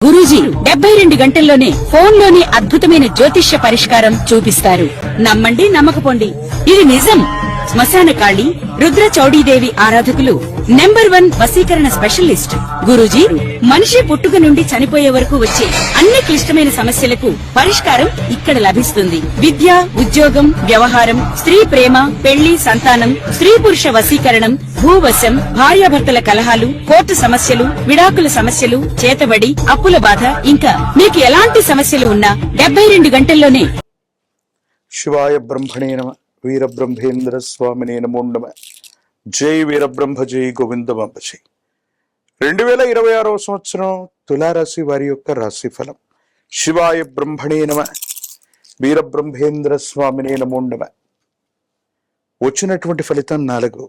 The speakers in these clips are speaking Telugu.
గురూజీ 72 గంటల్లోనే ఫోన్లోని అద్భుతమైన జ్యోతిష్య పరిష్కారం చూపిస్తారు. నమ్మండి, నమ్మకపోండి, ఇది నిజం. శ్మశాన కాళి రుద్ర చౌడీదేవి ఆరాధకులు నంబర్ 1 వశీకరణ స్పెషలిస్ట్ గురూజీ. మనిషి పుట్టుక నుండి చనిపోయే వరకు వచ్చే అన్ని క్లిష్టమైన సమస్యలకు పరిష్కారం ఇక్కడ లభిస్తుంది. విద్య, ఉద్యోగం, వ్యవహారం, స్త్రీ ప్రేమ, పెళ్లి, సంతానం, స్త్రీ పురుష వశీకరణం, భూవశం, భార్యాభర్తల కలహాలు, కోర్టు సమస్యలు, విడాకుల సమస్యలు, చేతబడి, అప్పుల బాధ, ఇంకా మీకు ఎలాంటి సమస్యలు ఉన్నా 72 గంటల్లోనే. శివాయ బ్రహ్మణే నమ. వీరబ్రహ్మేంద్ర స్వామినే నమో నమ. జై వీరబ్రహ్మ, జై గోవిందమాంబ జై. 2026వ సంవత్సరం తులారాశి వారి యొక్క రాశిఫలం. శివాయ బ్రహ్మణే నమ. వీరబ్రహ్మేంద్ర స్వామినే నమో నమ. వచ్చినటువంటి ఫలితం 4.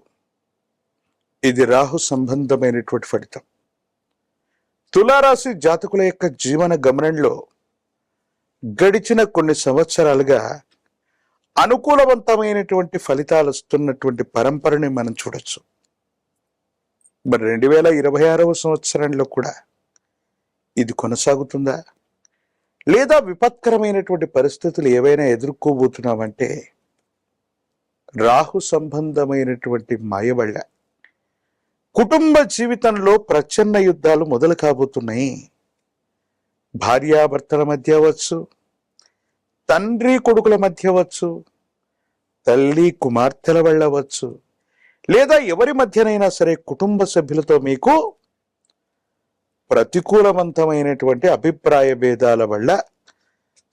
ఇది రాహు సంబంధమైనటువంటి ఫలితం. తులారాశి జాతకుల యొక్క జీవన గమనంలో గడిచిన కొన్ని సంవత్సరాలుగా అనుకూలవంతమైనటువంటి ఫలితాలు వస్తున్నటువంటి పరంపరని మనం చూడొచ్చు. మరి 2026వ సంవత్సరంలో కూడా ఇది కొనసాగుతుందా, లేదా విపత్కరమైనటువంటి పరిస్థితులు ఏవైనా ఎదుర్కోబోతున్నామంటే రాహు సంబంధమైనటువంటి మాయ వల్ల కుటుంబ జీవితంలో ప్రచన్న యుద్ధాలు మొదలు కాబోతున్నాయి. భార్యాభర్తల మధ్య అవ్వచ్చు, తండ్రి కొడుకుల మధ్య అవ్వచ్చు, తల్లి కుమార్తెల వల్ల అవ్వచ్చు, లేదా ఎవరి మధ్యనైనా సరే కుటుంబ సభ్యులతో మీకు ప్రతికూలవంతమైనటువంటి అభిప్రాయ భేదాల వల్ల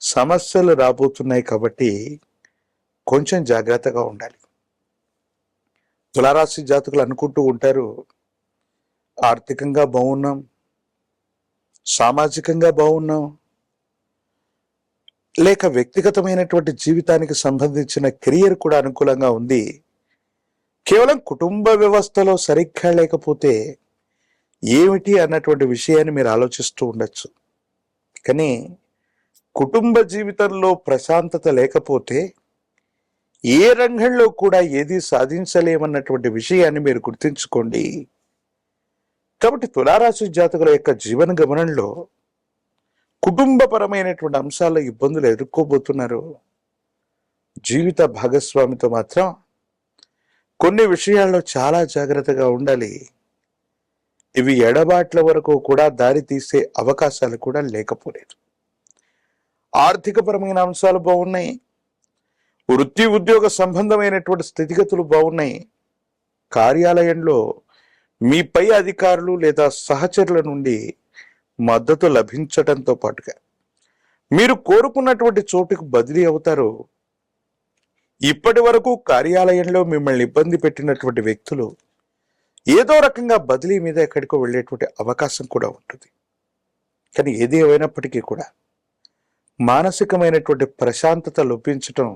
సమస్యలు రాబోతున్నాయి. కాబట్టి కొంచెం జాగ్రత్తగా ఉండాలి. తులారాశి జాతకులు అనుకుంటూ ఉంటారు, ఆర్థికంగా బాగున్నాం, సామాజికంగా బాగున్నాం, లేక వ్యక్తిగతమైనటువంటి జీవితానికి సంబంధించిన కెరియర్ కూడా అనుకూలంగా ఉంది, కేవలం కుటుంబ వ్యవస్థలో సరిగ్గా లేకపోతే ఏమిటి అన్నటువంటి విషయాన్ని మీరు ఆలోచిస్తూ ఉండొచ్చు. కానీ కుటుంబ జీవితంలో ప్రశాంతత లేకపోతే ఏ రంగంలో కూడా ఏది సాధించలేమన్నటువంటి విషయాన్ని మీరు గుర్తుంచుకోండి. కాబట్టి తులారాశి జాతకుల యొక్క జీవన గమనంలో కుటుంబపరమైనటువంటి అంశాల్లో ఇబ్బందులు ఎదుర్కోబోతున్నారు. జీవిత భాగస్వామితో మాత్రం కొన్ని విషయాల్లో చాలా జాగ్రత్తగా ఉండాలి. ఇవి ఎడబాట్ల వరకు కూడా దారి తీసే అవకాశాలు కూడా లేకపోలేదు. ఆర్థికపరమైన అంశాలు బాగున్నాయి, వృత్తి ఉద్యోగ సంబంధమైనటువంటి స్థితిగతులు బాగున్నాయి. కార్యాలయంలో మీ పై అధికారులు లేదా సహచరుల నుండి మద్దతు లభించడంతో పాటుగా మీరు కోరుకున్నటువంటి చోటుకు బదిలీ అవుతారు. ఇప్పటి వరకు కార్యాలయంలో మిమ్మల్ని ఇబ్బంది పెట్టినటువంటి వ్యక్తులు ఏదో రకంగా బదిలీ మీద ఎక్కడికో వెళ్ళేటువంటి అవకాశం కూడా ఉంటుంది. కానీ ఏది ఏమైనప్పటికీ కూడా మానసికమైనటువంటి ప్రశాంతత లోపించటం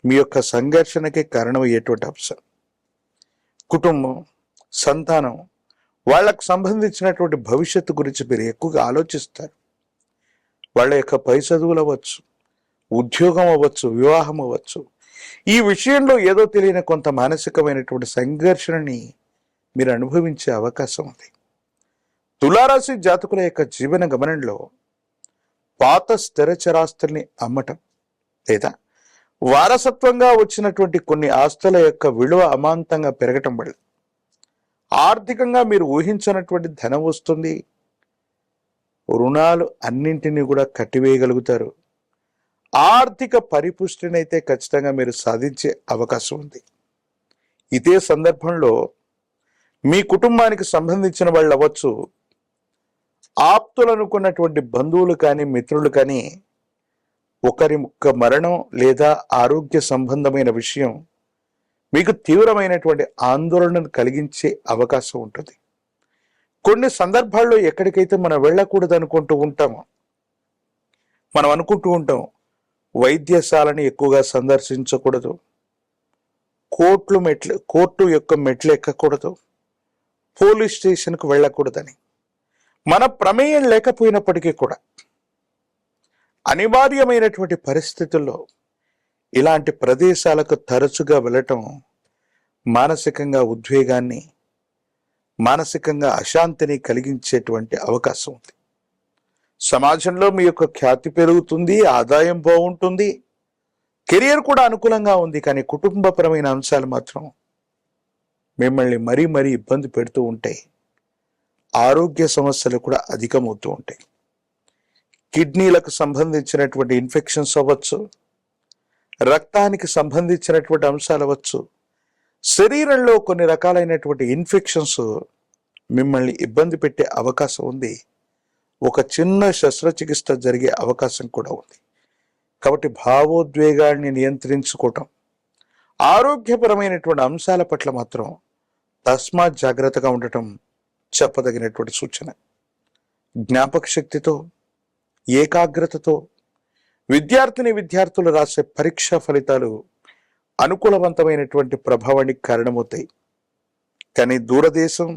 మీ యొక్క సంఘర్షణకి కారణమయ్యేటువంటి అంశం. కుటుంబం, సంతానం, వాళ్ళకు సంబంధించినటువంటి భవిష్యత్తు గురించి మీరు ఎక్కువగా ఆలోచిస్తారు. వాళ్ళ యొక్క పై చదువులు అవ్వచ్చు, ఉద్యోగం అవ్వచ్చు, వివాహం అవ్వచ్చు, ఈ విషయంలో ఏదో తెలియని కొంత మానసికమైనటువంటి సంఘర్షణని మీరు అనుభవించే అవకాశం ఉంది. తులారాశి జాతకుల యొక్క జీవన గమనంలో పాత స్థిర చరాస్తుల్ని అమ్మటం లేదా వారసత్వంగా వచ్చినటువంటి కొన్ని ఆస్తుల యొక్క విలువ అమాంతంగా పెరగటం వల్ల ఆర్థికంగా మీరు ఊహించినటువంటి ధనం వస్తుంది. రుణాలు అన్నింటినీ కూడా కట్టివేయగలుగుతారు. ఆర్థిక పరిపుష్టిని అయితే ఖచ్చితంగా మీరు సాధించే అవకాశం ఉంది. ఇదే సందర్భంలో మీ కుటుంబానికి సంబంధించిన వాళ్ళు అవ్వచ్చు, ఆప్తులు అనుకున్నటువంటి బంధువులు కానీ మిత్రులు కానీ ఒకరి మరణం లేదా ఆరోగ్య సంబంధమైన విషయం మీకు తీవ్రమైనటువంటి ఆందోళనను కలిగించే అవకాశం ఉంటుంది. కొన్ని సందర్భాల్లో ఎక్కడికైతే మనం వెళ్ళకూడదు అనుకుంటూ ఉంటామో, మనం అనుకుంటూ ఉంటాం వైద్యశాలని ఎక్కువగా సందర్శించకూడదు, కోర్టు యొక్క మెట్లు ఎక్కకూడదు, పోలీస్ స్టేషన్కు వెళ్ళకూడదని. మన ప్రమేయం లేకపోయినప్పటికీ కూడా అనివార్యమైనటువంటి పరిస్థితుల్లో ఇలాంటి ప్రదేశాలకు తరచుగా వెళ్ళటం మానసికంగా ఉద్వేగాన్ని, మానసికంగా అశాంతిని కలిగించేటువంటి అవకాశం ఉంది. సమాజంలో మీ యొక్క ఖ్యాతి పెరుగుతుంది, ఆదాయం బాగుంటుంది, కెరియర్ కూడా అనుకూలంగా ఉంది. కానీ కుటుంబపరమైన అంశాలు మాత్రం మిమ్మల్ని మరీ మరీ ఇబ్బంది పెడుతూ ఉంటాయి. ఆరోగ్య సమస్యలు కూడా అధికమవుతూ ఉంటాయి. కిడ్నీలకు సంబంధించినటువంటి ఇన్ఫెక్షన్స్ అవ్వచ్చు, రక్తానికి సంబంధించినటువంటి అంశాలు అవ్వచ్చు, శరీరంలో కొన్ని రకాలైనటువంటి ఇన్ఫెక్షన్స్ మిమ్మల్ని ఇబ్బంది పెట్టే అవకాశం ఉంది. ఒక చిన్న శస్త్రచికిత్స జరిగే అవకాశం కూడా ఉంది. కాబట్టి భావోద్వేగాన్ని నియంత్రించుకోవటం, ఆరోగ్యపరమైనటువంటి అంశాల పట్ల మాత్రం తస్మాత్ జాగ్రత్తగా ఉండటం చెప్పదగినటువంటి సూచన. జ్ఞాపక శక్తితో, ఏకాగ్రతతో విద్యార్థులు రాసే పరీక్షా ఫలితాలు అనుకూలవంతమైనటువంటి ప్రభావానికి కారణమవుతాయి. కానీ దూరదేశం,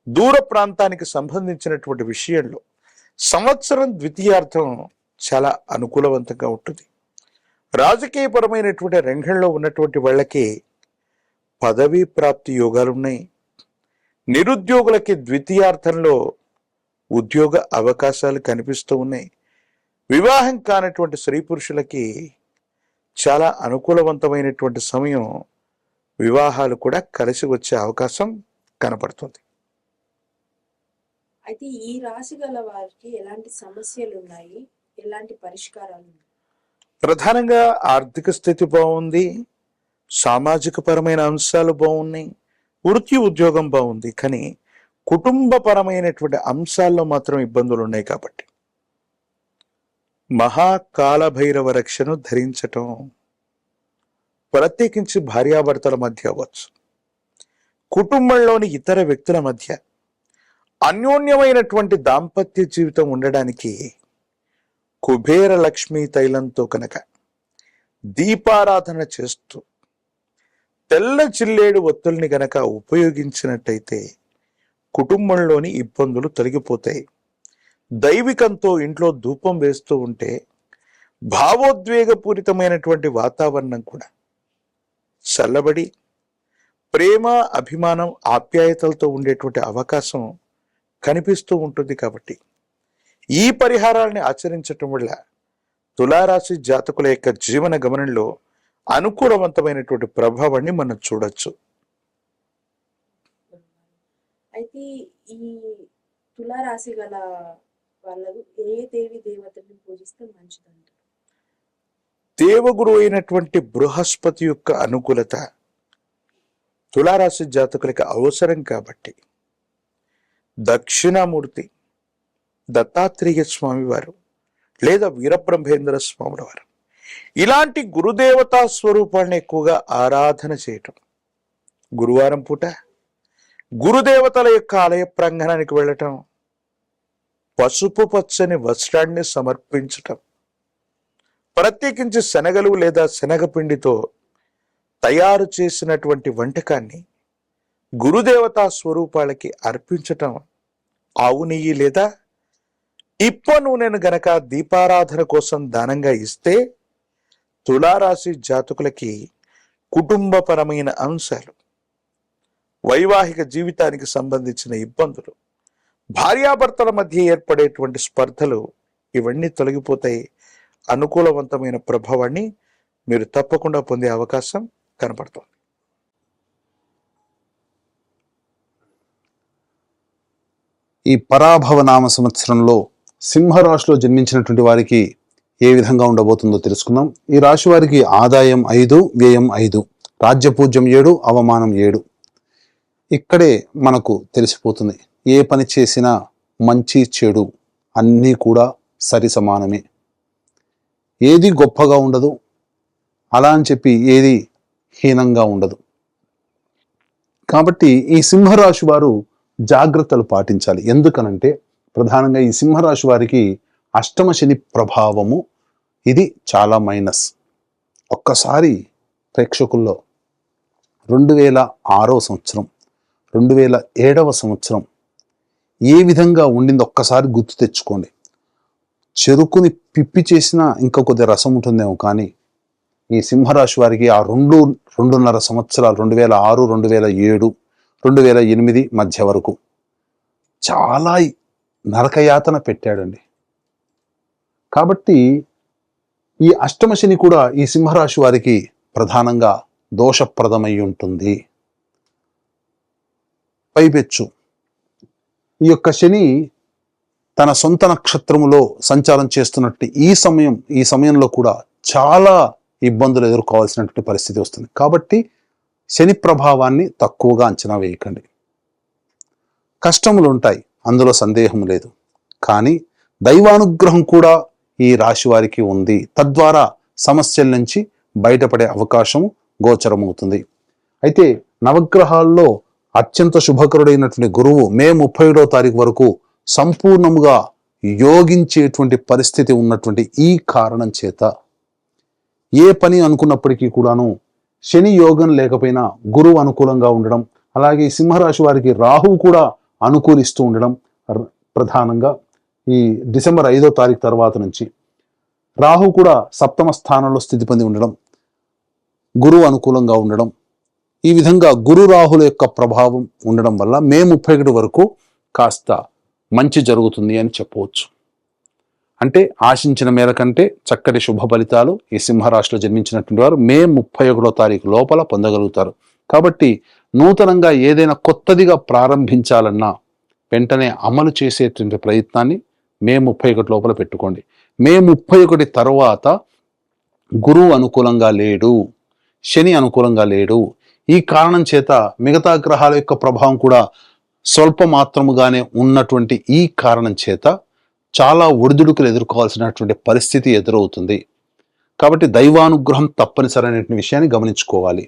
దూర ప్రాంతానికి సంబంధించినటువంటి విషయంలో సంవత్సరం ద్వితీయార్థం చాలా అనుకూలవంతంగా ఉంటుంది. రాజకీయపరమైనటువంటి రంగంలో ఉన్నటువంటి వాళ్ళకి పదవీ ప్రాప్తి యోగాలున్నాయి. నిరుద్యోగులకి ద్వితీయార్థంలో ఉద్యోగ అవకాశాలు కనిపిస్తూ ఉన్నాయి. వివాహం కానటువంటి స్త్రీ పురుషులకి చాలా అనుకూలవంతమైనటువంటి సమయం, వివాహాలు కూడా కలిసి వచ్చే అవకాశం కనపడుతుంది. అయితే ఈ రాశి గల వారికి ఎలాంటి సమస్యలు ఉన్నాయి, ఎలాంటి పరిష్కారాలు ఉన్నాయి? ప్రధానంగా ఆర్థిక స్థితి బాగుంది, సామాజిక పరమైన అంశాలు బాగున్నాయి, వృత్తి ఉద్యోగం బాగుంది. కానీ కుటుంబపరమైనటువంటి అంశాల్లో మాత్రం ఇబ్బందులు ఉన్నాయి. కాబట్టి మహాకాలభైరవ రక్షను ధరించటం, ప్రత్యేకించి భార్యాభర్తల మధ్య అవ్వచ్చు, కుటుంబంలోని ఇతర వ్యక్తుల మధ్య అన్యోన్యమైనటువంటి దాంపత్య జీవితం ఉండడానికి కుబేర లక్ష్మీ తైలంతో కనుక దీపారాధన చేస్తూ తెల్ల చిల్లేడు ఒత్తుల్ని గనక ఉపయోగించినట్టయితే కుటుంబంలోని ఇబ్బందులు తొలగిపోతాయి. దైవికంతో ఇంట్లో ధూపం వేస్తూ ఉంటే భావోద్వేగపూరితమైనటువంటి వాతావరణం కూడా చల్లబడి ప్రేమ, అభిమానం, ఆప్యాయతలతో ఉండేటువంటి అవకాశం కనిపిస్తూ ఉంటుంది. కాబట్టి ఈ పరిహారాలని ఆచరించటం వల్ల తులారాశి జాతకుల యొక్క జీవన గమనంలో అనుకూలవంతమైనటువంటి ప్రభావాన్ని మనం చూడొచ్చు. అయితే ఈ తులారాశి గల వాళ్ళకు ఏ దేవి దేవతల్ని పూజిస్తే మంచిదంటారు? దేవగురు అయినటువంటి బృహస్పతి యొక్క అనుకూలత తులారాశి జాతకులకి అవసరం. కాబట్టి దక్షిణామూర్తి దత్తాత్రేయ స్వామి వారు లేదా వీరబ్రహ్మేంద్ర స్వాముల వారు ఇలాంటి గురుదేవతా స్వరూపాన్ని ఎక్కువగా ఆరాధన చేయటం, గురువారం పూట గురుదేవతల యొక్క ఆలయ ప్రాంగణానికి వెళ్ళటం, పసుపు పచ్చని వస్త్రాన్ని సమర్పించటం, ప్రత్యేకించి శనగలు లేదా శనగపిండితో తయారు చేసినటువంటి వంటకాన్ని గురుదేవతా స్వరూపాలకి అర్పించటం, ఆవు నెయ్యి లేదా ఇప్ప నూనెను గనక దీపారాధన కోసం దానంగా ఇస్తే తులారాశి జాతకులకి కుటుంబపరమైన అంశాలు, వైవాహిక జీవితానికి సంబంధించిన ఇబ్బందులు, భార్యాభర్తల మధ్య ఏర్పడేటువంటి స్పర్ధలు ఇవన్నీ తొలగిపోతాయి. అనుకూలవంతమైన ప్రభావాన్ని మీరు తప్పకుండా పొందే అవకాశం కనపడుతుంది. ఈ పరాభవ నామ సంవత్సరంలో సింహరాశిలో జన్మించినటువంటి వారికి ఏ విధంగా ఉండబోతుందో తెలుసుకుందాం. ఈ రాశి వారికి ఆదాయం 5, వ్యయం 5, రాజ్యపూజ్యం 7, అవమానం 7. ఇక్కడే మనకు తెలిసిపోతుంది, ఏ పని చేసినా మంచి చెడు అన్నీ కూడా సరి సమానమే, ఏది గొప్పగా ఉండదు, అలా అని చెప్పి ఏది హీనంగా ఉండదు. కాబట్టి ఈ సింహరాశి వారు జాగ్రత్తలు పాటించాలి. ఎందుకనంటే ప్రధానంగా ఈ సింహరాశి వారికి అష్టమ శని ప్రభావము ఇది చాలా మైనస్. ఒక్కసారి ప్రేక్షకుల్లో 2006వ సంవత్సరం 2007వ సంవత్సరం ఏ విధంగా ఉండింది ఒక్కసారి గుర్తు తెచ్చుకోండి. చెరుకుని పిప్పి చేసినా ఇంకా కొద్ది రసం ఉంటుందేమో, కానీ ఈ సింహరాశి వారికి ఆ 2.5 సంవత్సరాలు 2006, 2007, 2008 మధ్య వరకు చాలా నరకయాతన పెట్టాడండి. కాబట్టి ఈ అష్టమ శని కూడా ఈ సింహరాశి వారికి ప్రధానంగా దోషప్రదమై ఉంటుంది. పైపెచ్చు ఈ యొక్క శని తన సొంత నక్షత్రములో సంచారం చేస్తున్నట్టు ఈ సమయంలో కూడా చాలా ఇబ్బందులు ఎదుర్కోవాల్సినటువంటి పరిస్థితి వస్తుంది. కాబట్టి శని ప్రభావాన్ని తక్కువగా అంచనా వేయకండి. కష్టములు ఉంటాయి, అందులో సందేహం లేదు. కానీ దైవానుగ్రహం కూడా ఈ రాశి వారికి ఉంది. తద్వారా సమస్యల నుంచి బయటపడే అవకాశం గోచరమవుతుంది. అయితే నవగ్రహాల్లో అత్యంత శుభకరుడైనటువంటి గురువు మే 31వ తారీఖు వరకు సంపూర్ణముగా యోగించేటువంటి పరిస్థితి ఉన్నటువంటి ఈ కారణం చేత ఏ పని అనుకున్నప్పటికీ కూడాను శని యోగం లేకపోయినా గురువు అనుకూలంగా ఉండడం, అలాగే సింహరాశి వారికి రాహువు కూడా అనుకూలిస్తూ ఉండడం, ప్రధానంగా ఈ డిసెంబర్ 5వ తారీఖు తర్వాత నుంచి రాహు కూడా సప్తమ స్థానంలో స్థితి పొంది ఉండడం, గురువు అనుకూలంగా ఉండడం, ఈ విధంగా గురు రాహుల యొక్క ప్రభావం ఉండడం వల్ల మే 31 వరకు కాస్త మంచి జరుగుతుంది అని చెప్పవచ్చు. అంటే ఆశించిన మేర కంటే చక్కటి శుభ ఫలితాలు ఈ సింహరాశిలో జన్మించినటువంటి వారు మే 31వ తారీఖు లోపల పొందగలుగుతారు. కాబట్టి నూతనంగా ఏదైనా కొత్తదిగా ప్రారంభించాలన్నా వెంటనే అమలు చేసేటువంటి ప్రయత్నాన్ని మే 31 లోపల పెట్టుకోండి. మే 31 తర్వాత గురువు అనుకూలంగా లేడు, శని అనుకూలంగా లేడు. ఈ కారణం చేత మిగతా గ్రహాల యొక్క ప్రభావం కూడా స్వల్ప మాత్రముగానే ఉన్నటువంటి ఈ కారణం చేత చాలా ఒడిదుడుకులు ఎదుర్కోవాల్సినటువంటి పరిస్థితి ఎదురవుతుంది. కాబట్టి దైవానుగ్రహం తప్పనిసరైన విషయాన్ని గమనించుకోవాలి.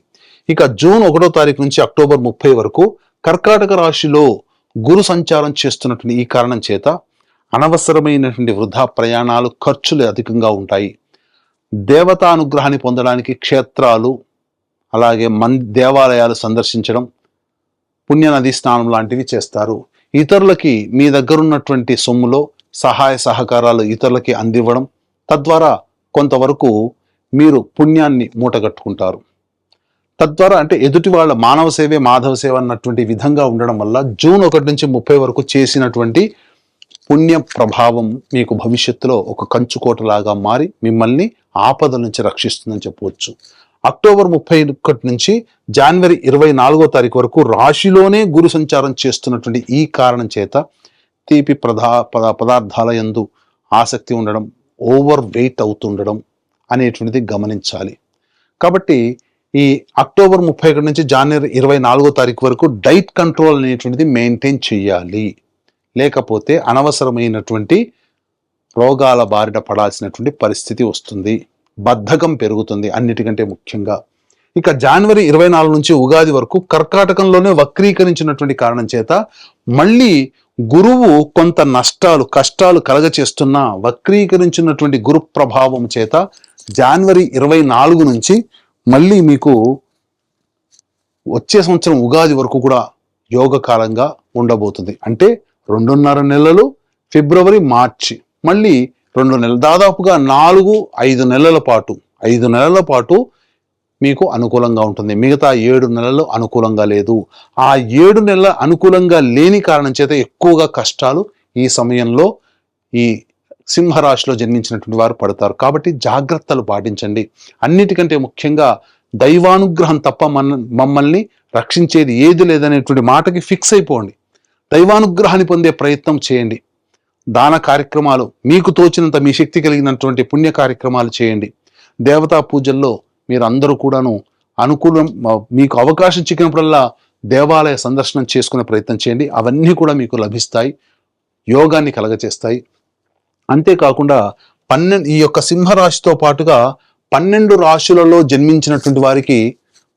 ఇక జూన్ 1వ తారీఖు నుంచి అక్టోబర్ 30 వరకు కర్కాటక రాశిలో గురు సంచారం చేస్తున్నటువంటి ఈ కారణం చేత అనవసరమైనటువంటి వృధా ప్రయాణాలు, ఖర్చులు అధికంగా ఉంటాయి. దేవతానుగ్రహాన్ని పొందడానికి క్షేత్రాలు, అలాగే దేవాలయాలు సందర్శించడం, పుణ్యనది స్నానం లాంటివి చేస్తారు. ఇతరులకి మీ దగ్గర ఉన్నటువంటి సొమ్ములో సహాయ సహకారాలు ఇతరులకి అందివ్వడం, తద్వారా కొంతవరకు మీరు పుణ్యాన్ని మూటగట్టుకుంటారు. తద్వారా అంటే ఎదుటి వాళ్ళ మానవ సేవే మాధవ సేవ అన్నటువంటి విధంగా ఉండడం వల్ల జూన్ 1 నుంచి 30 వరకు చేసినటువంటి పుణ్య ప్రభావం మీకు భవిష్యత్తులో ఒక కంచుకోటలాగా మారి మిమ్మల్ని ఆపదల నుంచి రక్షిస్తుందని చెప్పవచ్చు. అక్టోబర్ 31 నుంచి జనవరి 24వ తారీఖు వరకు రాశిలోనే గురు సంచారం చేస్తున్నటువంటి ఈ కారణం చేత తీపి పదార్థాల యందు ఆసక్తి ఉండడం, ఓవర్ వెయిట్ అవుతుండడం అనేటువంటిది గమనించాలి. కాబట్టి ఈ అక్టోబర్ 31 నుంచి జనవరి 24వ తారీఖు వరకు డైట్ కంట్రోల్ అనేటువంటిది మెయింటైన్ చేయాలి. లేకపోతే అనవసరమైనటువంటి రోగాల బారిన పడాల్సినటువంటి పరిస్థితి వస్తుంది. బద్ధకం పెరుగుతుంది అన్నిటికంటే ముఖ్యంగా. ఇక జనవరి 24 నుంచి ఉగాది వరకు కర్కాటకంలోనే వక్రీకరించినటువంటి కారణం చేత మళ్ళీ గురువు కొంత కష్టాలు కలగచేస్తున్న వక్రీకరించినటువంటి గురు ప్రభావం చేత జనవరి 24 నుంచి మళ్ళీ మీకు వచ్చే సంవత్సరం ఉగాది వరకు కూడా యోగకాలంగా ఉండబోతుంది. అంటే 2.5 నెలలు, ఫిబ్రవరి, మార్చి, మళ్ళీ 2 నెలలు, దాదాపుగా 4-5 నెలల పాటు మీకు అనుకూలంగా ఉంటుంది. మిగతా 7 నెలలు అనుకూలంగా లేదు. ఆ 7 నెలల అనుకూలంగా లేని కారణం చేత ఎక్కువగా కష్టాలు ఈ సమయంలో ఈ సింహరాశిలో జన్మించినటువంటి వారు పడతారు. కాబట్టి జాగ్రత్తలు పాటించండి. అన్నిటికంటే ముఖ్యంగా దైవానుగ్రహం తప్ప మమ్మల్ని రక్షించేది ఏది లేదనేటువంటి మాటకి ఫిక్స్ అయిపోండి. దైవానుగ్రహాన్ని పొందే ప్రయత్నం చేయండి. దాన కార్యక్రమాలు, మీకు తోచినంత మీ శక్తి కలిగినటువంటి పుణ్య కార్యక్రమాలు చేయండి. దేవతా పూజల్లో మీరు అందరూ కూడాను మీకు అవకాశం చిక్కినప్పుడల్లా దేవాలయ సందర్శనం చేసుకునే ప్రయత్నం చేయండి. అవన్నీ కూడా మీకు లభిస్తాయి, యోగాన్ని కలగచేస్తాయి. అంతేకాకుండా ఈ యొక్క సింహరాశితో పాటుగా 12 రాశులలో జన్మించినటువంటి వారికి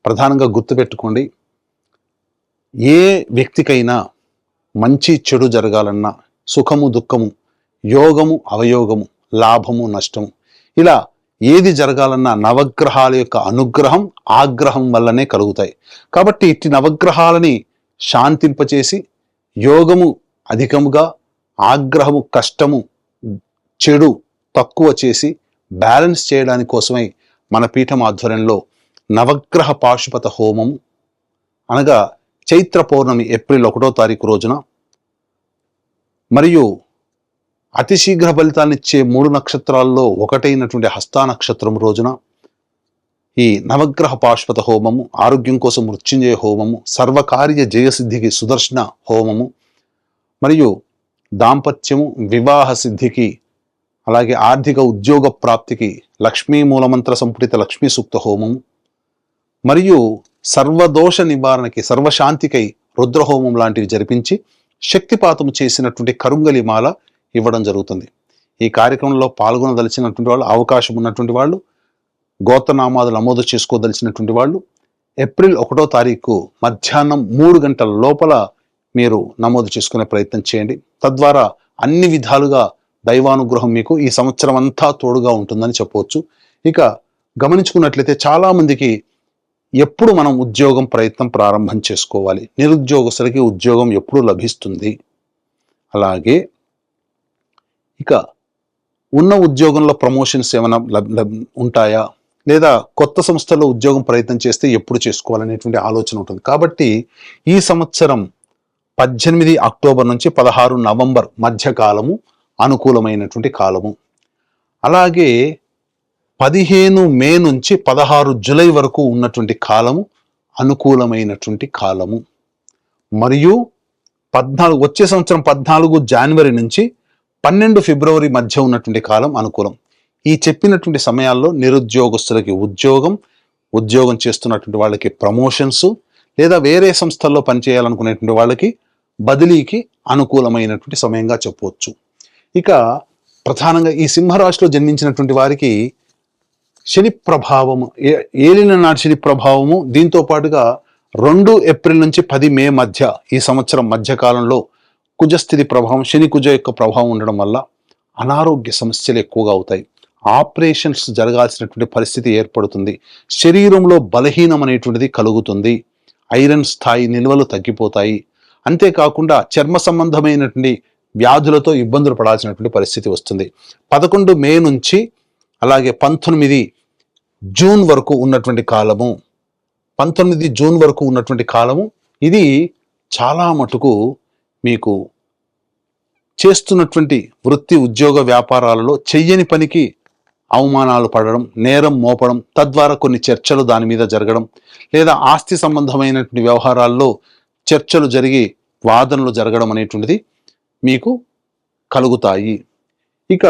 ప్రధానంగా గుర్తుపెట్టుకోండి, ఏ వ్యక్తికైనా మంచి చెడు జరగాలన్నా, సుఖము దుఃఖము, యోగము అవయోగము, లాభము నష్టము, ఇలా ఏది జరగాలన్నా నవగ్రహాల యొక్క అనుగ్రహం, ఆగ్రహం వల్లనే కలుగుతాయి. కాబట్టి ఇట్టి నవగ్రహాలని శాంతింపచేసి యోగము అధికముగా, ఆగ్రహము కష్టము, చెడు తక్కువ చేసి బ్యాలెన్స్ చేయడానికి కోసమై మన పీఠం ఆధ్వర్యంలో నవగ్రహ పాశుపత హోమం, అనగా చైత్ర పౌర్ణమి ఏప్రిల్ 1వ తారీఖు రోజున, మరియు అతి శీఘ్ర ఫలితాన్ని ఇచ్చే 3 నక్షత్రాల్లో ఒకటైనటువంటి హస్తా నక్షత్రం రోజున ఈ నవగ్రహ పాశ్వత హోమము, ఆరోగ్యం కోసం మృత్యుంజయ హోమము, సర్వకార్య జయసిద్ధికి సుదర్శన హోమము, మరియు దాంపత్యము వివాహ సిద్ధికి, అలాగే ఆర్థిక ఉద్యోగ ప్రాప్తికి లక్ష్మీ మూలమంత్ర సంపుటిత లక్ష్మీ సూక్త హోమము, మరియు సర్వదోష నివారణకి సర్వశాంతికై రుద్రహోమం లాంటివి జరిపించి శక్తిపాతము చేసినటువంటి కరుంగలి మాల ఇవ్వడం జరుగుతుంది. ఈ కార్యక్రమంలో పాల్గొనదలిచినటువంటి వాళ్ళు, అవకాశం ఉన్నటువంటి వాళ్ళు, గోత్రనామాలు నమోదు చేసుకోదలిచినటువంటి వాళ్ళు ఏప్రిల్ 1వ తారీఖు మధ్యాహ్నం 3 గంటల లోపల మీరు నమోదు చేసుకునే ప్రయత్నం చేయండి. తద్వారా అన్ని విధాలుగా దైవానుగ్రహం మీకు ఈ సంవత్సరం అంతా తోడుగా ఉంటుందని చెప్పవచ్చు. ఇక గమనించుకున్నట్లయితే చాలా మందికి ఎప్పుడు మనం ఉద్యోగం ప్రయత్నం ప్రారంభం చేసుకోవాలి, నిరుద్యోగస్తులకి ఉద్యోగం ఎప్పుడు లభిస్తుంది, అలాగే ఇక ఉన్న ఉద్యోగంలో ప్రమోషన్స్ ఏమైనా ఉంటాయా, లేదా కొత్త సంస్థలో ఉద్యోగం ప్రయత్నం చేస్తే ఎప్పుడు చేసుకోవాలనేటువంటి ఆలోచన ఉంటుంది. కాబట్టి ఈ సంవత్సరం 18 అక్టోబర్ నుంచి 16 నవంబర్ మధ్యకాలము అనుకూలమైనటువంటి కాలము. అలాగే 15 మే నుంచి 16 జూలై వరకు ఉన్నటువంటి కాలము అనుకూలమైనటువంటి కాలము. మరియు 14 వచ్చే సంవత్సరం 14 జనవరి నుంచి 12 ఫిబ్రవరి మధ్య ఉన్నటువంటి కాలం అనుకూలం. ఈ చెప్పినటువంటి సమయాల్లో నిరుద్యోగస్తులకి ఉద్యోగం చేస్తున్నటువంటి వాళ్ళకి ప్రమోషన్స్, లేదా వేరే సంస్థల్లో పనిచేయాలనుకునేటువంటి వాళ్ళకి బదిలీకి అనుకూలమైనటువంటి సమయంగా చెప్పవచ్చు. ఇక ప్రధానంగా ఈ సింహరాశిలో జన్మించినటువంటి వారికి శని ప్రభావము, ఏలిన నాటి శని ప్రభావము, దీంతో పాటుగా 2 ఏప్రిల్ నుంచి 10 మే మధ్య ఈ సంవత్సరం మధ్యకాలంలో కుజస్థితి ప్రభావం, శని కుజ యొక్క ప్రభావం ఉండడం వల్ల అనారోగ్య సమస్యలు ఎక్కువగా అవుతాయి. ఆపరేషన్స్ జరగాల్సినటువంటి పరిస్థితి ఏర్పడుతుంది. శరీరంలో బలహీనం అనేటువంటిది కలుగుతుంది. ఐరన్ స్థాయి నిల్వలు తగ్గిపోతాయి. అంతేకాకుండా చర్మ సంబంధమైనటువంటి వ్యాధులతో ఇబ్బందులు పడాల్సినటువంటి పరిస్థితి వస్తుంది. 11 మే నుంచి అలాగే 19 జూన్ వరకు ఉన్నటువంటి కాలము, 19 జూన్ వరకు ఉన్నటువంటి కాలము ఇది చాలా మటుకు మీకు చేస్తున్నటువంటి వృత్తి ఉద్యోగ వ్యాపారాలలో చెయ్యని పనికి అవమానాలు పడడం, నేరం మోపడం, తద్వారా కొన్ని చర్చలు దాని మీద జరగడం, లేదా ఆస్తి సంబంధమైనటువంటి వ్యవహారాల్లో చర్చలు జరిగి వాదనలు జరగడం అనేటువంటిది మీకు కలుగుతాయి. ఇక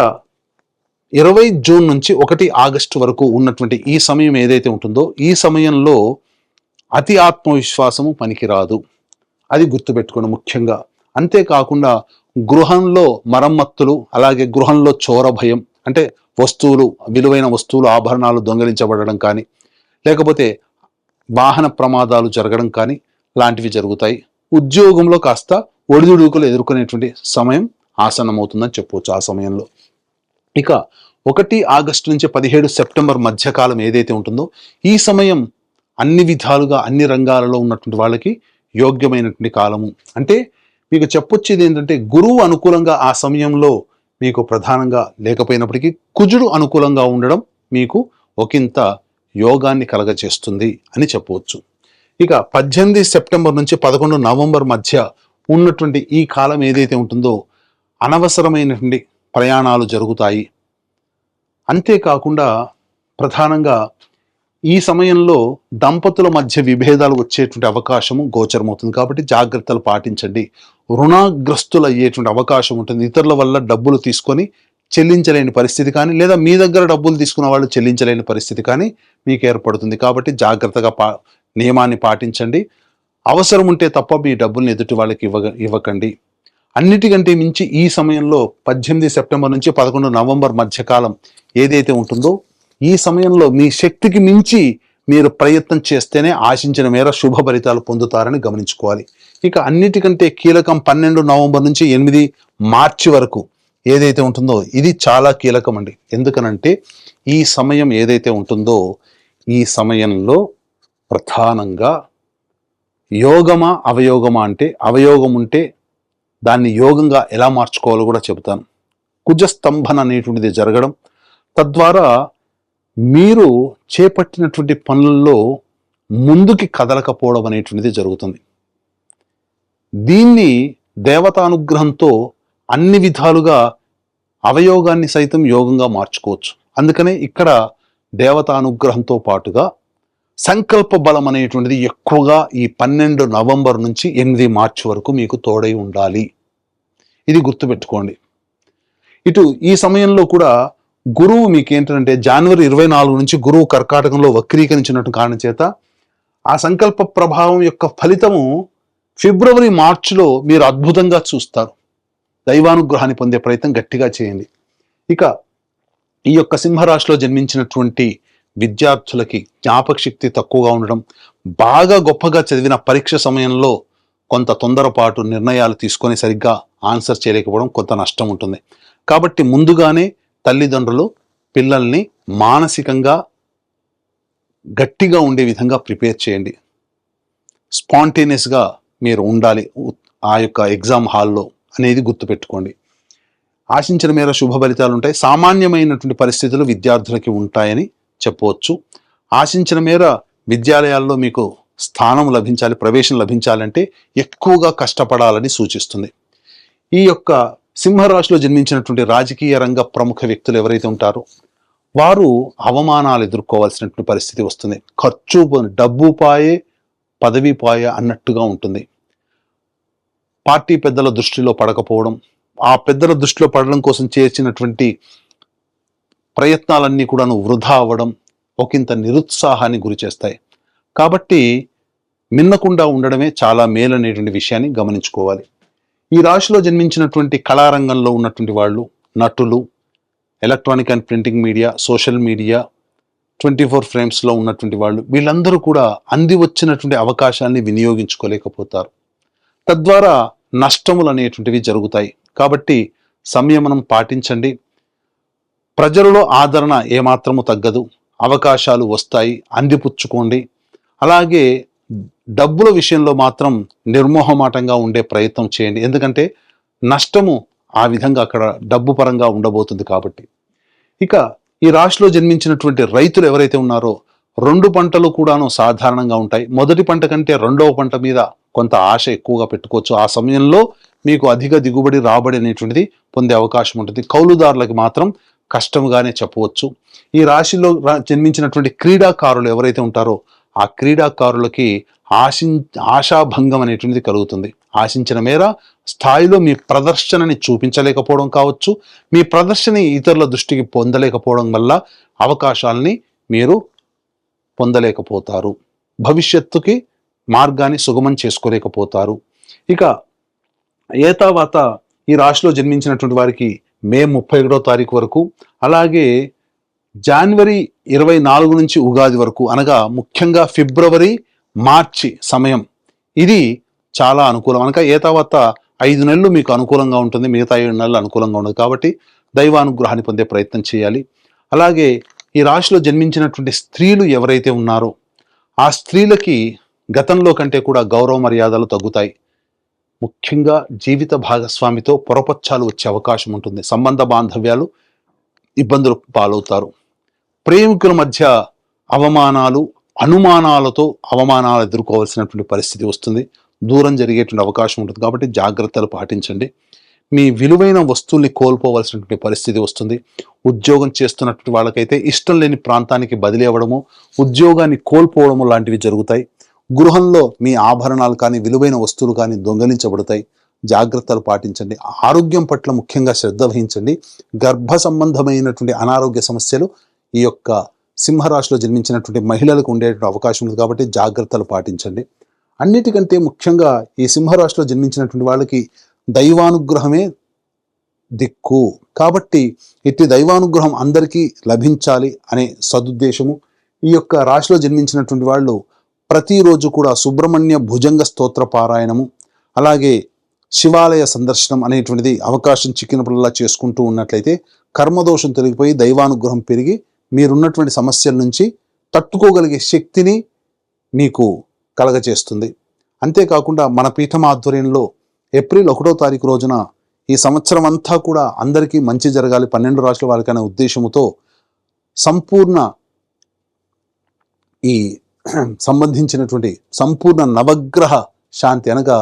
20 జూన్ నుంచి 1 ఆగస్టు వరకు ఉన్నటువంటి ఈ సమయం ఏదైతే ఉంటుందో ఈ సమయంలో అతి ఆత్మవిశ్వాసము పనికిరాదు, అది గుర్తుపెట్టుకోండి ముఖ్యంగా. అంతేకాకుండా గృహంలో మరమ్మత్తులు, అలాగే గృహంలో చోర భయం, అంటే వస్తువులు, విలువైన వస్తువులు, ఆభరణాలు దొంగలించబడడం కానీ, లేకపోతే వాహన ప్రమాదాలు జరగడం కానీ లాంటివి జరుగుతాయి. ఉద్యోగంలో కాస్త ఒడిదుడుకులు ఎదుర్కొనేటువంటి సమయం ఆసన్నమవుతుందని చెప్పవచ్చు ఆ సమయంలో. ఇక 1 ఆగస్టు నుంచి 17 సెప్టెంబర్ మధ్యకాలం ఏదైతే ఉంటుందో ఈ సమయం అన్ని విధాలుగా అన్ని రంగాలలో ఉన్నటువంటి వాళ్ళకి యోగ్యమైనటువంటి కాలము. అంటే మీకు చెప్పొచ్చేది ఏంటంటే గురువు అనుకూలంగా ఆ సమయంలో మీకు ప్రధానంగా లేకపోయినప్పటికీ కుజుడు అనుకూలంగా ఉండడం మీకు ఒకంత యోగాన్ని కలగచేస్తుంది అని చెప్పవచ్చు. ఇక 18 సెప్టెంబర్ నుంచి 11 నవంబర్ మధ్య ఉన్నటువంటి ఈ కాలం ఏదైతే ఉంటుందో అనవసరమైనటువంటి ప్రయాణాలు జరుగుతాయి. అంతేకాకుండా ప్రధానంగా ఈ సమయంలో దంపతుల మధ్య విభేదాలు వచ్చేటువంటి అవకాశము గోచరమవుతుంది. కాబట్టి జాగ్రత్తలు పాటించండి. రుణగ్రస్తులు అయ్యేటువంటి అవకాశం ఉంటుంది. ఇతరుల వల్ల డబ్బులు తీసుకొని చెల్లించలేని పరిస్థితి కానీ, లేదా మీ దగ్గర డబ్బులు తీసుకున్న వాళ్ళు చెల్లించలేని పరిస్థితి కానీ మీకు ఏర్పడుతుంది. కాబట్టి జాగ్రత్తగా నియమాన్ని పాటించండి. అవసరం ఉంటే తప్ప మీ డబ్బుల్ని ఎదుటి వాళ్ళకి ఇవ్వకండి. అన్నిటికంటే మించి ఈ సమయంలో 18 సెప్టెంబర్ నుంచి 11 నవంబర్ మధ్యకాలం ఏదైతే ఉంటుందో ఈ సమయంలో మీ శక్తికి మించి మీరు ప్రయత్నం చేస్తేనే ఆశించిన మేర శుభ ఫలితాలు పొందుతారని గమనించుకోవాలి. ఇక అన్నిటికంటే కీలకం 12 నవంబర్ నుంచి 8 మార్చి వరకు ఏదైతే ఉంటుందో ఇది చాలా కీలకం అండి. ఎందుకనంటే ఈ సమయం ఏదైతే ఉంటుందో ఈ సమయంలో ప్రధానంగా యోగమా అవయోగమా, అంటే అవయోగం ఉంటే దాన్ని యోగంగా ఎలా మార్చుకోవాలో కూడా చెబుతాను. కుజస్తంభన అనేటువంటిది జరగడం, తద్వారా మీరు చేపట్టినటువంటి పనుల్లో ముందుకి కదలకపోవడం అనేటువంటిది జరుగుతుంది. దీన్ని దేవతానుగ్రహంతో అన్ని విధాలుగా అవయోగాన్ని సైతం యోగంగా మార్చుకోవచ్చు. అందుకనే ఇక్కడ దేవతానుగ్రహంతో పాటుగా సంకల్ప బలం అనేటువంటిది ఎక్కువగా ఈ 12 నవంబర్ నుంచి 8 మార్చి వరకు మీకు తోడై ఉండాలి. ఇది గుర్తుపెట్టుకోండి. ఇటు ఈ సమయంలో కూడా గురువు మీకు ఏంటంటే జనవరి 24 నుంచి గురువు కర్కాటకంలో వక్రీకరించినట్టు కారణం చేత ఆ సంకల్ప ప్రభావం యొక్క ఫలితము ఫిబ్రవరి మార్చిలో మీరు అద్భుతంగా చూస్తారు. దైవానుగ్రహాన్ని పొందే ప్రయత్నం గట్టిగా చేయండి. ఇక ఈ యొక్క సింహరాశిలో జన్మించినటువంటి విద్యార్థులకి జ్ఞాపక శక్తి తక్కువగా ఉండడం, బాగా గొప్పగా చదివిన పరీక్ష సమయంలో కొంత తొందరపాటు నిర్ణయాలు తీసుకొని సరిగ్గా ఆన్సర్ చేయలేకపోవడం కొంత నష్టం ఉంటుంది. కాబట్టి ముందుగానే తల్లిదండ్రులు పిల్లల్ని మానసికంగా గట్టిగా ఉండే విధంగా ప్రిపేర్ చేయండి. స్పాంటేనియస్గా మీరు ఉండాలి ఆ యొక్క ఎగ్జామ్ హాల్లో అనేది గుర్తుపెట్టుకోండి. ఆశించిన మేర శుభ ఫలితాలు ఉంటాయి. సామాన్యమైనటువంటి పరిస్థితులు విద్యార్థులకి ఉంటాయని చెప్పవచ్చు. ఆశించిన మేర విద్యాలయాల్లో మీకు స్థానం లభించాలి, ప్రవేశం లభించాలంటే ఎక్కువగా కష్టపడాలని సూచిస్తుంది. ఈ యొక్క సింహరాశిలో జన్మించినటువంటి రాజకీయ రంగ ప్రముఖ వ్యక్తులు ఎవరైతే ఉంటారో వారు అవమానాలు ఎదుర్కోవాల్సినటువంటి పరిస్థితి వస్తుంది. ఖర్చు, డబ్బు పాయే, పదవి పాయే అన్నట్టుగా ఉంటుంది. పార్టీ పెద్దల దృష్టిలో పడకపోవడం, ఆ పెద్దల దృష్టిలో పడడం కోసం చేసినటువంటి ప్రయత్నాలన్నీ కూడాను వృధా అవ్వడం ఒకంత నిరుత్సాహాన్ని గురి చేస్తాయి. కాబట్టి మిన్నకుండా ఉండడమే చాలా మేలనేటువంటి విషయాన్ని గమనించుకోవాలి. ఈ రాశిలో జన్మించినటువంటి కళారంగంలో ఉన్నటువంటి వాళ్ళు, నటులు, electronic and printing media, social media, 24 ఫ్రేమ్స్లో ఉన్నటువంటి వాళ్ళు, వీళ్ళందరూ కూడా అంది వచ్చినటువంటి అవకాశాన్ని వినియోగించుకోలేకపోతారు. తద్వారా నష్టములు అనేటువంటివి జరుగుతాయి. కాబట్టి సంయమనం పాటించండి. ప్రజలలో ఆదరణ ఏమాత్రము తగ్గదు, అవకాశాలు వస్తాయి, అందిపుచ్చుకోండి. అలాగే డబ్బుల విషయంలో మాత్రం నిర్మోహమాటంగా ఉండే ప్రయత్నం చేయండి. ఎందుకంటే నష్టము ఆ విధంగా అక్కడ డబ్బు పరంగా ఉండబోతుంది. కాబట్టి ఇక ఈ రాశిలో జన్మించినటువంటి రైతులు ఎవరైతే ఉన్నారో 2 పంటలు కూడాను సాధారణంగా ఉంటాయి. మొదటి పంట కంటే రెండవ పంట మీద కొంత ఆశ ఎక్కువగా పెట్టుకోవచ్చు. ఆ సమయంలో మీకు అధిక దిగుబడి, రాబడి అనేటువంటిది పొందే అవకాశం ఉంటుంది. కౌలుదారులకు మాత్రం కష్టంగానే చెప్పవచ్చు. ఈ రాశిలో జన్మించినటువంటి క్రీడాకారులు ఎవరైతే ఉంటారో ఆ క్రీడాకారులకి ఆశాభంగం అనేటువంటిది కలుగుతుంది. ఆశించిన మేర స్థాయిలో మీ ప్రదర్శనని చూపించలేకపోవడం కావచ్చు, మీ ప్రదర్శన ఇతరుల దృష్టికి పొందలేకపోవడం వల్ల అవకాశాలని మీరు పొందలేకపోతారు. భవిష్యత్తుకి మార్గాన్ని సుగమం చేసుకోలేకపోతారు. ఇక ఏతావాత ఈ రాశిలో జన్మించినటువంటి వారికి మే 31వ తారీఖు వరకు, అలాగే జనవరి 24 నుంచి ఉగాది వరకు, అనగా ముఖ్యంగా ఫిబ్రవరి మార్చి సమయం ఇది చాలా అనుకూలం. అనగా ఏతావత 5 నెలలు మీకు అనుకూలంగా ఉంటుంది, మిగతా 7 నెలలు అనుకూలంగా ఉండదు. కాబట్టి దైవానుగ్రహాన్ని పొందే ప్రయత్నం చేయాలి. అలాగే ఈ రాశిలో జన్మించినటువంటి స్త్రీలు ఎవరైతే ఉన్నారో ఆ స్త్రీలకి గతంలో కంటే కూడా గౌరవ మర్యాదలు తగ్గుతాయి. ముఖ్యంగా జీవిత భాగస్వామితో పొరపచ్చాలు వచ్చే అవకాశం ఉంటుంది. సంబంధ బాంధవ్యాలు ఇబ్బందులు పాలవుతారు. ప్రేమికుల మధ్య అవమానాలు, అనుమానాలతో అవమానాలు ఎదుర్కోవాల్సినటువంటి పరిస్థితి వస్తుంది. దూరం జరిగేటువంటి అవకాశం ఉంటుంది. కాబట్టి జాగ్రత్తలు పాటించండి. మీ విలువైన వస్తువుల్ని కోల్పోవలసినటువంటి పరిస్థితి వస్తుంది. ఉద్యోగం చేస్తున్నటువంటి వాళ్ళకైతే ఇష్టం లేని ప్రాంతానికి బదిలీ అవ్వడము, ఉద్యోగాన్ని కోల్పోవడము లాంటివి జరుగుతాయి. గృహంలో మీ ఆభరణాలు కానీ, విలువైన వస్తువులు కానీ దొంగలించబడతాయి. జాగ్రత్తలు పాటించండి. ఆరోగ్యం పట్ల ముఖ్యంగా శ్రద్ధ వహించండి. గర్భ సంబంధమైనటువంటి అనారోగ్య సమస్యలు ఈ యొక్క సింహరాశిలో జన్మించినటువంటి మహిళలకు ఉండేటువంటి అవకాశం ఉంది. కాబట్టి జాగ్రత్తలు పాటించండి. అన్నిటికంటే ముఖ్యంగా ఈ సింహరాశిలో జన్మించినటువంటి వాళ్ళకి దైవానుగ్రహమే దిక్కు. కాబట్టి ఇట్టి దైవానుగ్రహం అందరికీ లభించాలి అనే సదుద్దేశము. ఈ యొక్క రాశిలో జన్మించినటువంటి వాళ్ళు ప్రతిరోజు కూడా సుబ్రహ్మణ్య భుజంగ స్తోత్ర పారాయణము, అలాగే శివాలయ సందర్శనం అనేటువంటిది అవకాశం చిక్కినప్పుడల్లా చేసుకుంటూ ఉన్నట్లయితే కర్మదోషం తొలగిపోయి దైవానుగ్రహం పెరిగి మీరున్నటువంటి సమస్యల నుంచి తట్టుకోగలిగే శక్తిని మీకు కలగచేస్తుంది. అంతేకాకుండా మన పీఠం ఆధ్వర్యంలో ఏప్రిల్ 1వ తారీఖు రోజున ఈ సంవత్సరం అంతా కూడా అందరికీ మంచి జరగాలి, 12 రాశుల వారికనే ఉద్దేశముతో సంపూర్ణ ఈ సంబంధించినటువంటి సంపూర్ణ నవగ్రహ శాంతి అనగా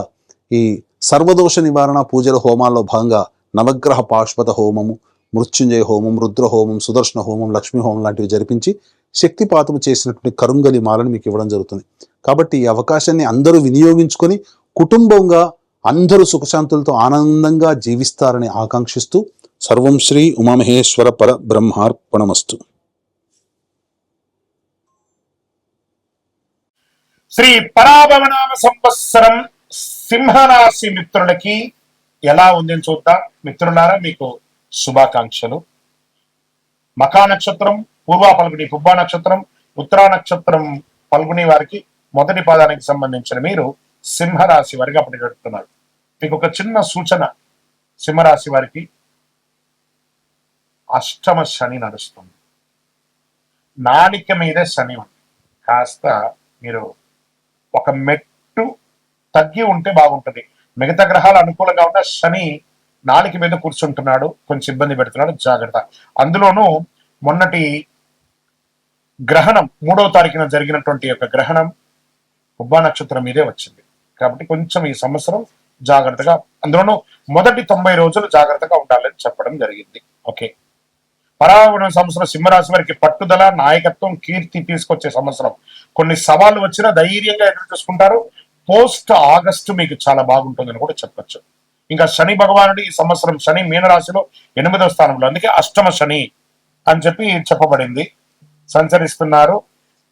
ఈ సర్వదోష నివారణ పూజల హోమాల్లో భాగంగా నవగ్రహ పాశుపత హోమము, మృత్యుంజయ హోమం, రుద్ర హోమం, సుదర్శన హోమం, లక్ష్మీ హోమం లాంటివి జరిపించి శక్తిపాతం చేసినటువంటి కరుంగలి మాలను మీకు ఇవ్వడం జరుగుతుంది. కాబట్టి ఈ అవకాశాన్ని అందరూ వినియోగించుకొని కుటుంబంగా అందరూ సుఖశాంతులతో ఆనందంగా జీవిస్తారని ఆకాంక్షిస్తూ సర్వం శ్రీ ఉమామహేశ్వర పర బ్రహ్మార్పణమస్తు. శ్రీ పరాభవనామ సంవత్సరం సింహరాశి మిత్రులకి ఎలా ఉందని చూద్దాం. మిత్రులారా, మీకు శుభాకాంక్షలు. మఖా నక్షత్రం, పూర్వ పల్గుని పుబ్బా నక్షత్రం, ఉత్తరా నక్షత్రం పల్గుని వారికి మొదటి పాదానికి సంబంధించిన మీరు సింహరాశి వారికి అప్పటి గడుపుతున్నారు. మీకు ఒక చిన్న సూచన, సింహరాశి వారికి అష్టమ శని నడుస్తుంది. నాలిక మీద శని ఉంది. కాస్త మీరు ఒక మెట్టు తగ్గి ఉంటే బాగుంటుంది. మిగతా గ్రహాలు అనుకూలంగా ఉన్న శని నాలిక మీద కూర్చుంటున్నాడు, కొంచెం ఇబ్బంది పెడుతున్నాడు, జాగ్రత్త. అందులోనూ మొన్నటి గ్రహణం 3వ తారీఖున జరిగినటువంటి యొక్క గ్రహణం ఉబ్బా నక్షత్రం మీదే వచ్చింది. కాబట్టి కొంచెం ఈ సంవత్సరం జాగ్రత్తగా, అందులోనూ మొదటి 90 రోజులు జాగ్రత్తగా ఉండాలని చెప్పడం జరిగింది. ఓకే. పరాభవన సంవత్సరం సింహరాశి వారికి పట్టుదల, నాయకత్వం, కీర్తి తీసుకొచ్చే సంవత్సరం. కొన్ని సవాళ్లు వచ్చినా ధైర్యంగా ఎదురు చూసుకుంటారు. పోస్ట్ ఆగస్టు మీకు చాలా బాగుంటుందని కూడా చెప్పచ్చు. ఇంకా శని భగవానుడు ఈ సంవత్సరం శని మీనరాశిలో 8వ స్థానంలో, అందుకే అష్టమ శని అని చెప్పి చెప్పబడింది, సంచరిస్తున్నారు.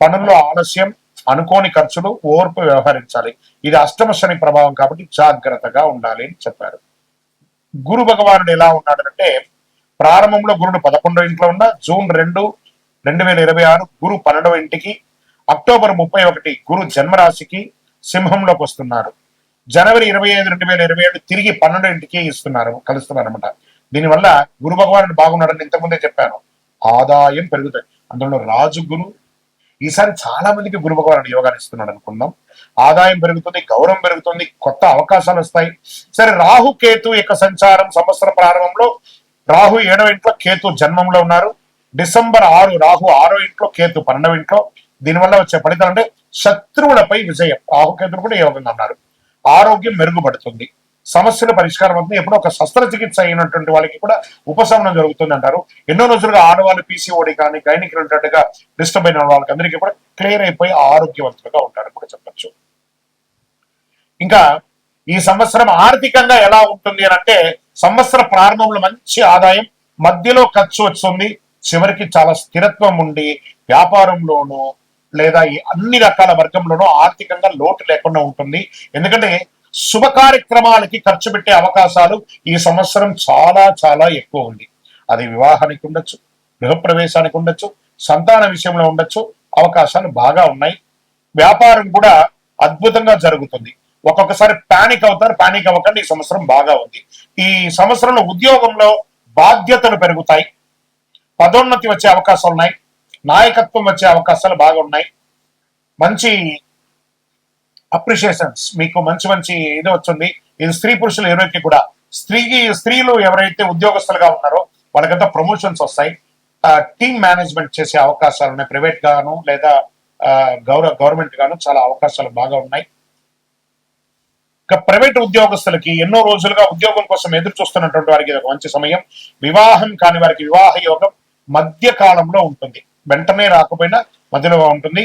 పనుల్లో ఆలస్యం, అనుకోని ఖర్చులు, ఓర్పు వ్యవహరించాలి. ఇది అష్టమ శని ప్రభావం కాబట్టి జాగ్రత్తగా ఉండాలి అని చెప్పారు. గురు భగవానుడు ఎలా ఉన్నాడంటే, ప్రారంభంలో గురుడు 11వ ఇంట్లో ఉన్న జూన్ 2, 2026 గురు 12వ ఇంటికి, అక్టోబర్ 31 గురు జన్మరాశికి సింహంలోకి వస్తున్నారు. జనవరి 25, 2027 తిరిగి 12వ ఇంటికి కలుస్తున్నారు అనమాట. దీనివల్ల గురు భగవానుడు బాగున్నాడని ఇంతకుముందే చెప్పాను. ఆదాయం పెరుగుతాయి. అందులో రాజు గురు ఈసారి చాలా మందికి గురు భగవానుడు యోగాన్ని ఇస్తున్నాడు అనుకుందాం. ఆదాయం పెరుగుతుంది, గౌరవం పెరుగుతుంది, కొత్త అవకాశాలు వస్తాయి. సరే, రాహు కేతు యొక్క సంచారం సంవత్సర ప్రారంభంలో రాహు 7వ ఇంట్లో, కేతు జన్మంలో ఉన్నారు. డిసెంబర్ 6 రాహు 6వ ఇంట్లో, కేతు 12వ ఇంట్లో. దీనివల్ల వచ్చే ఫలితాలు అంటే శత్రువులపై విజయం. రాహుకేతులు కూడా యోగంగా ఉన్నారు. ఆరోగ్యం మెరుగుపడుతుంది, సమస్యల పరిష్కారం అవుతుంది. ఎప్పుడో ఒక శస్త్రచికిత్స అయినటువంటి వాళ్ళకి కూడా ఉపశమనం జరుగుతుంది అంటారు. ఎన్నో రోజులుగా ఆడవాళ్ళు పీసీఓడి కానీ గైనిక్ రిలేటెడ్ గా డిస్టర్బ్ అయిన వాళ్ళకి అందరికీ కూడా క్లియర్ అయిపోయి ఆరోగ్యవంతులుగా ఉంటారని కూడా చెప్పచ్చు. ఇంకా ఈ సంవత్సరం ఆర్థికంగా ఎలా ఉంటుంది అని అంటే, సంవత్సర ప్రారంభంలో మంచి ఆదాయం, మధ్యలో ఖర్చు వస్తుంది, చివరికి చాలా స్థిరత్వం ఉండి వ్యాపారంలోనూ లేదా అన్ని రకాల వర్గంలోనూ ఆర్థికంగా లోటు లేకుండా ఉంటుంది. ఎందుకంటే శుభ కార్యక్రమాలకి ఖర్చు పెట్టే అవకాశాలు ఈ సంవత్సరం చాలా చాలా ఎక్కువ ఉంది. అది వివాహానికి ఉండొచ్చు, గృహప్రవేశానికి ఉండొచ్చు, సంతాన విషయంలో ఉండొచ్చు. అవకాశాలు బాగా ఉన్నాయి. వ్యాపారం కూడా అద్భుతంగా జరుగుతుంది. ఒక్కొక్కసారి పానిక్ అవుతారు, పానిక్ అవ్వకండి. ఈ సంవత్సరం బాగా ఉంది. ఈ సంవత్సరంలో ఉద్యోగంలో బాధ్యతలు పెరుగుతాయి, పదోన్నతి వచ్చే అవకాశాలు ఉన్నాయి, నాయకత్వం వచ్చే అవకాశాలు బాగా ఉన్నాయి. మంచి అప్రిషియేషన్స్, మీకు మంచి మంచి ఇది వచ్చింది. ఇది స్త్రీ పురుషులు ఎవరికి కూడా, స్త్రీలు ఎవరైతే ఉద్యోగస్తులుగా ఉన్నారో వాళ్ళకంతా ప్రమోషన్స్ వస్తాయి. టీమ్ మేనేజ్మెంట్ చేసే అవకాశాలు ఉన్నాయి. ప్రైవేట్ గాను లేదా గవర్నమెంట్ గాను చాలా అవకాశాలు బాగా ఉన్నాయి. ఇక ప్రైవేట్ ఉద్యోగస్తులకి ఎన్నో రోజులుగా ఉద్యోగం కోసం ఎదురు చూస్తున్నటువంటి వారికి ఇది ఒక మంచి సమయం. వివాహం కాని వారికి వివాహ యోగం మధ్య కాలంలో ఉంటుంది, వెంటనే రాకపోయినా మధ్యలో ఉంటుంది.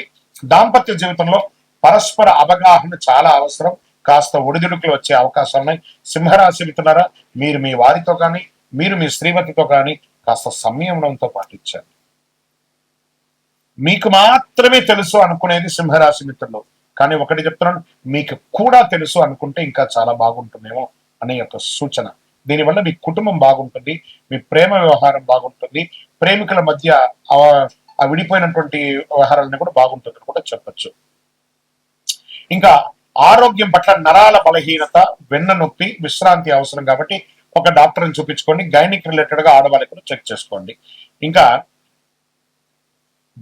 దాంపత్య జీవితంలో పరస్పర అవగాహన చాలా అవసరం. కాస్త ఒడిదుడుకులు వచ్చే అవకాశాలు ఉన్నాయి. సింహరాశి మిత్రులారా, మీరు మీ వారితో కానీ మీరు మీ శ్రీమతితో కానీ కాస్త సంయమనంతో పాటించాలి. మీకు మాత్రమే తెలుసు అనుకునేది సింహరాశి మిత్రులు, కానీ ఒకటి చెప్తున్నాను, మీకు కూడా తెలుసు అనుకుంటే ఇంకా చాలా బాగుంటుందేమో అనే యొక్క సూచన. దీనివల్ల మీ కుటుంబం బాగుంటుంది, మీ ప్రేమ వ్యవహారం బాగుంటుంది, ప్రేమికుల మధ్య ఆ విడిపోయినటువంటి వ్యవహారాలను కూడా బాగుంటుందని కూడా చెప్పచ్చు. ఇంకా ఆరోగ్యం పట్ల నరాల బలహీనత, వెన్న నొప్పి, విశ్రాంతి అవసరం కాబట్టి ఒక డాక్టర్ని చూపించుకోండి. గైనిక్ రిలేటెడ్ గా ఆడవాళ్ళకి కూడా చెక్ చేసుకోండి. ఇంకా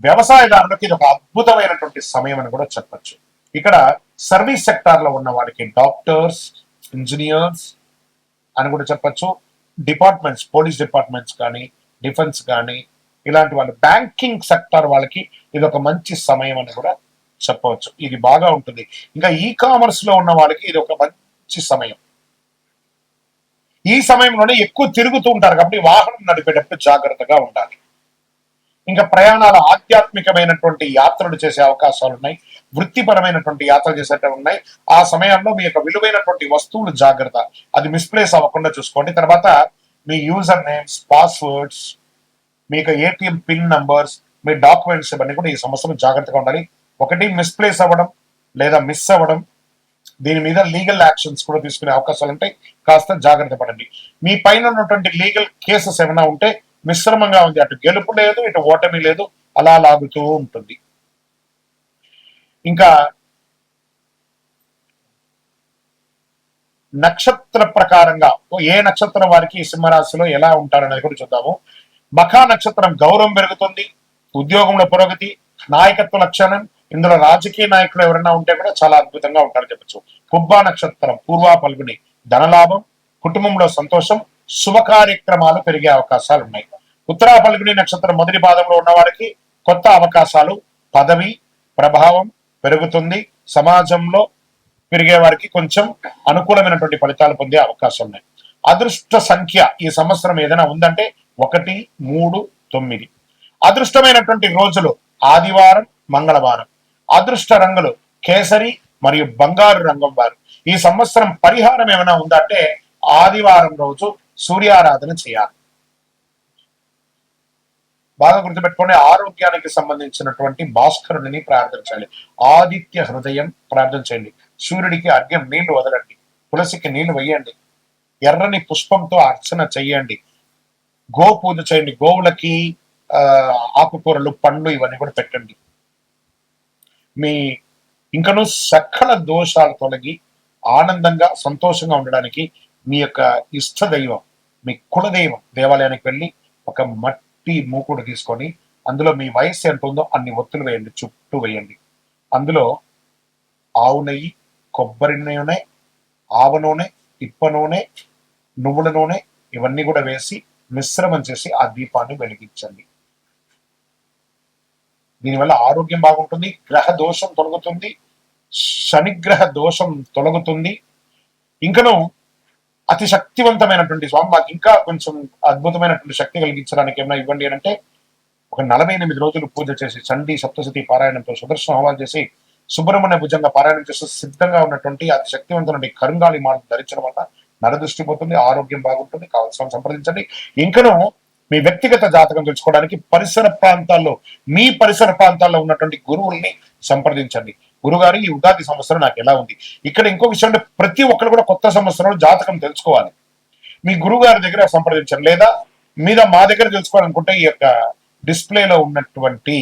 వ్యవసాయదారులకు ఇది ఒక అద్భుతమైనటువంటి సమయం అని కూడా చెప్పచ్చు. ఇక్కడ సర్వీస్ సెక్టార్ లో ఉన్న వాళ్ళకి డాక్టర్స్, ఇంజనీర్స్ అని కూడా చెప్పచ్చు. డిపార్ట్మెంట్స్, పోలీస్ డిపార్ట్మెంట్స్ కానీ డిఫెన్స్ కానీ ఇలాంటి వాళ్ళు, బ్యాంకింగ్ సెక్టార్ వాళ్ళకి ఇది ఒక మంచి సమయం అని కూడా చెప్పవచ్చు. ఇది బాగా ఉంటుంది. ఇంకా ఈ కామర్స్ లో ఉన్న వాళ్ళకి ఇది ఒక మంచి సమయం. ఈ సమయంలోనే ఎక్కువ తిరుగుతూ ఉంటారు కాబట్టి వాహనం నడిపేటప్పుడు జాగ్రత్తగా ఉండాలి. ఇంకా ప్రయాణాలు ఆధ్యాత్మికమైనటువంటి యాత్రలు చేసే అవకాశాలు ఉన్నాయి, వృత్తిపరమైనటువంటి యాత్రలు చేసేటవి ఉన్నాయి. ఆ సమయంలో మీ యొక్క విలువైనటువంటి వస్తువులు జాగ్రత్త, అది మిస్ప్లేస్ అవ్వకుండా చూసుకోండి. తర్వాత మీ యూజర్ నేమ్స్, పాస్వర్డ్స్, మీ యొక్క ఏటీఎం పిన్ నంబర్స్, మీ డాక్యుమెంట్స్ ఇవన్నీ కూడా ఈ సంవత్సరం జాగ్రత్తగా ఉండాలి. ఒకటి మిస్ప్లేస్ అవ్వడం లేదా మిస్ అవ్వడం, దీని మీద లీగల్ యాక్షన్స్ కూడా తీసుకునే అవకాశాలు ఉంటాయి, కాస్త జాగ్రత్త పడండి. మీ పైన ఉన్నటువంటి లీగల్ కేసెస్ ఏమైనా ఉంటే మిశ్రమంగా ఉంది, అటు గెలుపు లేదు ఇటు ఓటమి లేదు, అలా లాగుతూ ఉంటుంది. ఇంకా నక్షత్ర ప్రకారంగా ఏ నక్షత్రం వారికి సింహరాశిలో ఎలా ఉంటారనేది కూడా చూద్దాము. మఖా నక్షత్రం గౌరవం పెరుగుతుంది, ఉద్యోగంలో పురోగతి, నాయకత్వ లక్షణం, ఇందులో రాజకీయ నాయకులు ఎవరైనా ఉంటే కూడా చాలా అద్భుతంగా ఉంటారని చెప్పచ్చు. పుబ్బా నక్షత్రం పూర్వ పల్గుని ధనలాభం, కుటుంబంలో సంతోషం, శుభ కార్యక్రమాలు పెరిగే అవకాశాలు ఉన్నాయి. ఉత్తరా పల్గుని నక్షత్రం మొదటి పాదంలో ఉన్న వారికి కొత్త అవకాశాలు, పదవి ప్రభావం పెరుగుతుంది, సమాజంలో పెరిగే వారికి కొంచెం అనుకూలమైనటువంటి ఫలితాలు పొందే అవకాశం ఉన్నాయి. అదృష్ట సంఖ్య ఈ సంవత్సరం ఏదైనా ఉందంటే 1, 3, 9. అదృష్టమైనటువంటి రోజులు ఆదివారం, మంగళవారం. అదృష్ట రంగులు కేసరి మరియు బంగారు రంగం వారు. ఈ సంవత్సరం పరిహారం ఏమైనా ఉందంటే ఆదివారం రోజు సూర్యారాధన చేయాలి. బాగా గుర్తుపెట్టుకోండి, ఆరోగ్యానికి సంబంధించినటువంటి భాస్కరుడిని ప్రార్థించాలి. ఆదిత్య హృదయం ప్రార్థన చేయండి. సూర్యుడికి అర్ఘ్యం నీళ్లు వదలండి, తులసికి నీళ్లు వేయండి, ఎర్రని పుష్పంతో అర్చన చెయ్యండి, గో పూజ చేయండి, గోవులకి ఆకుకూరలు పండ్లు ఇవన్నీ కూడా పెట్టండి. మీ ఇంకనూ సకల దోషాలు తొలగి ఆనందంగా సంతోషంగా ఉండడానికి మీ యొక్క ఇష్ట దైవం, మీ కులదైవం దేవాలయానికి వెళ్ళి ఒక మట్టి మూకుడు తీసుకొని అందులో మీ వయస్సు ఎంత ఉందో అన్ని ఒత్తులు వేయండి, చుట్టూ వేయండి. అందులో ఆవు నెయ్యి, కొబ్బరి నూనె, ఆవ నూనె, ఇప్ప నూనె, నువ్వుల నూనె ఇవన్నీ కూడా వేసి మిశ్రమం చేసి ఆ దీపాన్ని వెలిగించండి. దీనివల్ల ఆరోగ్యం బాగుంటుంది, గ్రహ దోషం తొలగుతుంది, శనిగ్రహ దోషం తొలగుతుంది. ఇంకను అతి శక్తివంతమైనటువంటి స్వామి మాకు ఇంకా కొంచెం అద్భుతమైనటువంటి శక్తి కలిగించడానికి ఏమైనా ఇవ్వండి అని అంటే ఒక 48 రోజులు పూజ చేసి చండీ సప్తశతి పారాయణంతో సుదర్శన హోమాలు చేసి సుబ్రహ్మణ్య భుజంగా పారాయణం చేసి సిద్ధంగా ఉన్నటువంటి అతి శక్తివంతమైన కరుంగాళి మాలను ధరించడం వల్ల నరదృష్టి పోతుంది, ఆరోగ్యం బాగుంటుంది. కావాల్సిన సంప్రదించండి. ఇంకను మీ వ్యక్తిగత జాతకం తెలుసుకోవడానికి పరిసర ప్రాంతాల్లో మీ పరిసర ప్రాంతాల్లో ఉన్నటువంటి గురువుల్ని సంప్రదించండి. గురుగారు ఈ ఉగాది సంవత్సరం నాకు ఎలా ఉంది. ఇక్కడ ఇంకో విషయం అంటే ప్రతి ఒక్కరు కూడా కొత్త సంవత్సరంలో జాతకం తెలుసుకోవాలి. మీ గురువు గారి దగ్గర సంప్రదించండి, లేదా మీద మా దగ్గర తెలుసుకోవాలనుకుంటే ఈ యొక్క డిస్ప్లేలో ఉన్నటువంటి